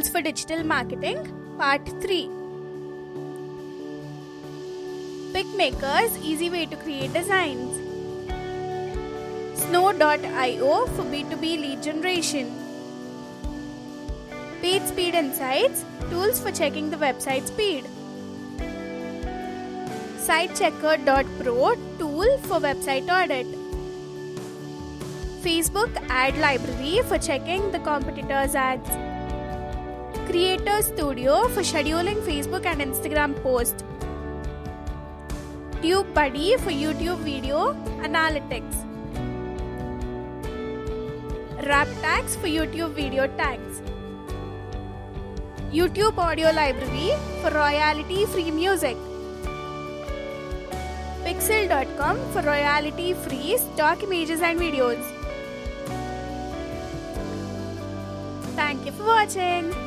Tools for Digital Marketing, Part 3. PicMaker's easy way to create designs. Snow.io for B2B lead generation. Page Speed Insights, tools for checking the website speed. SiteChecker.pro, tool for website audit. Facebook Ad Library for checking the competitors' ads. Creator Studio for scheduling Facebook and Instagram posts. TubeBuddy for YouTube video analytics. RapTags for YouTube video tags. YouTube Audio Library for royalty-free music. Pixel.com for royalty-free stock images and videos. Thank you for watching.